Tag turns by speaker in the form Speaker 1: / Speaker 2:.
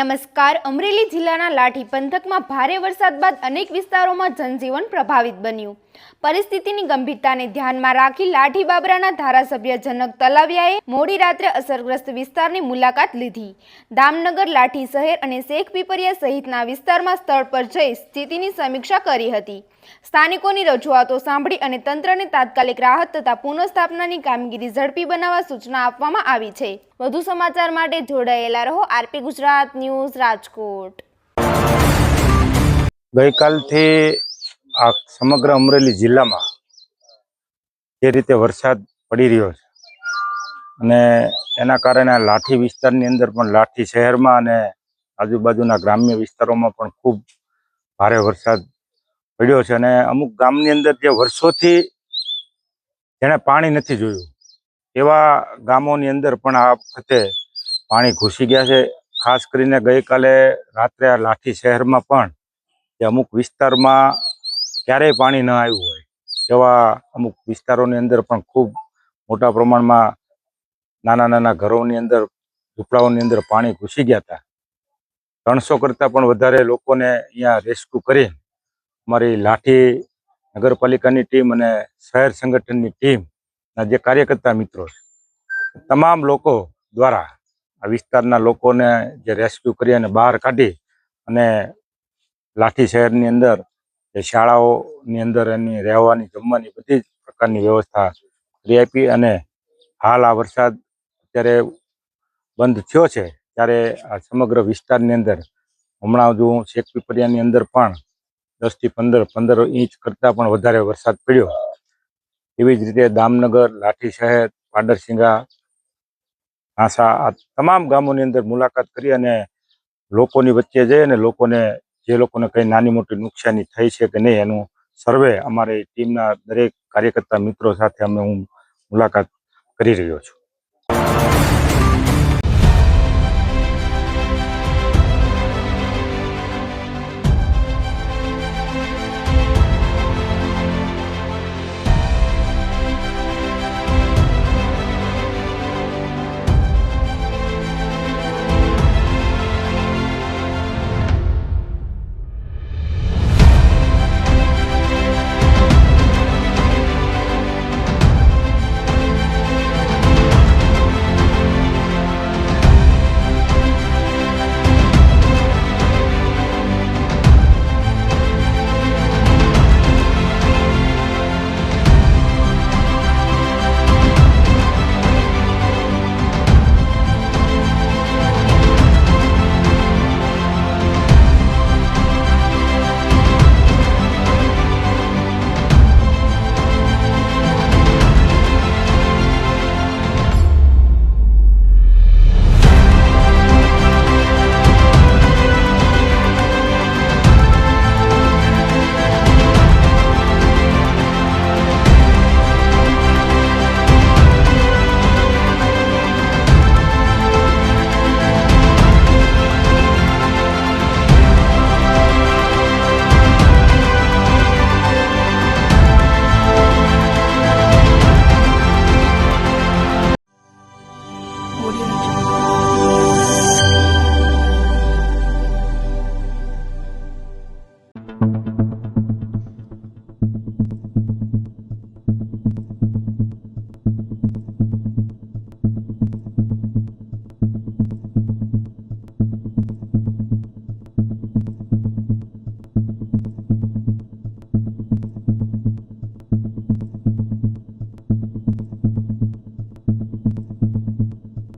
Speaker 1: નમસ્કાર. અમરેલી જિલ્લાના લાઠી પંથકમાં ભારે વરસાદ બાદ અનેક વિસ્તારોમાં જનજીવન પ્રભાવિત બન્યું. પરિસ્થિતિની ગંભીરતાને ધ્યાનમાં રાખી લાઠી બાબરાના ધારાસભ્ય જનક તલાવિયાએ મોડી રાત્રે અસરગ્રસ્ત વિસ્તારની મુલાકાત લીધી. દામનગર, લાઠી શહેર અને શેખ પીપરિયા સહિતના વિસ્તારમાં સ્થળ પર જઈ સ્થિતિની સમીક્ષા કરી હતી. સ્થાનિકોની રજૂઆતો સાંભળી અને તંત્રને તાત્કાલિક રાહત તથા પુનઃસ્થાપનાની કામગીરી ઝડપી બનાવવા સૂચના આપવામાં આવી છે. વધુ સમાચાર માટે જોડાયેલા રહો આરપી ગુજરાત ન્યૂઝ રાજકોટ.
Speaker 2: ગઈકાલથી આ સમગ્ર અમરેલી જિલ્લામાં જે રીતે વરસાદ પડી રહ્યો છે અને એના કારણે લાઠી વિસ્તારની અંદર પણ લાઠી શહેરમાં અને આજુબાજુના ગ્રામ્ય વિસ્તારોમાં પણ ખૂબ ભારે વરસાદ પડ્યો છે અને અમુક ગામની અંદર જે વર્ષોથી જેણે પાણી નથી જોયું એવા ગામોની અંદર પણ આ વખતે પાણી ઘૂસી ગયા છે. ખાસ કરીને ગઈકાલે રાત્રે આ લાઠી શહેરમાં પણ જે અમુક વિસ્તારમાં ક્યારેય પાણી ન આવ્યું હોય એવા અમુક વિસ્તારોની અંદર પણ ખૂબ મોટા પ્રમાણમાં નાના નાના ઘરોની અંદર, ઝૂંપડાઓની અંદર પાણી ઘૂસી ગયા હતા. 300 કરતાં પણ વધારે લોકોને અહીંયા રેસ્ક્યુ કરી અમારી લાઠી નગરપાલિકાની ટીમ અને શહેર સંગઠનની ટીમના જે કાર્યકર્તા મિત્રો છે તમામ લોકો દ્વારા આ વિસ્તારના લોકોને જે રેસ્ક્યુ કરી અને બહાર કાઢી અને લાઠી શહેરની અંદર જે શાળાઓની અંદર એની રહેવાની, જમવાની બધી જ પ્રકારની વ્યવસ્થા કરી આપી. અને હાલ આ વરસાદ અત્યારે બંધ થયો છે ત્યારે આ સમગ્ર વિસ્તારની અંદર હમણાં હજુ શેખ પીપરિયાની અંદર પણ 10 થી 15 ઇંચ કરતાં પણ વધારે વરસાદ પડ્યો. એવી જ રીતે દામનગર, લાઠી શહેર, પાડરસિંગા, આસા આ તમામ ગામોની અંદર મુલાકાત કરી અને લોકોની વચ્ચે જઈ અને જે લોકોને કંઈ નાની મોટી નુકસાની થઈ છે કે નહીં એનું સર્વે અમારી ટીમના દરેક કાર્યકર્તા મિત્રો સાથે હું મુલાકાત કરી રહ્યો છું.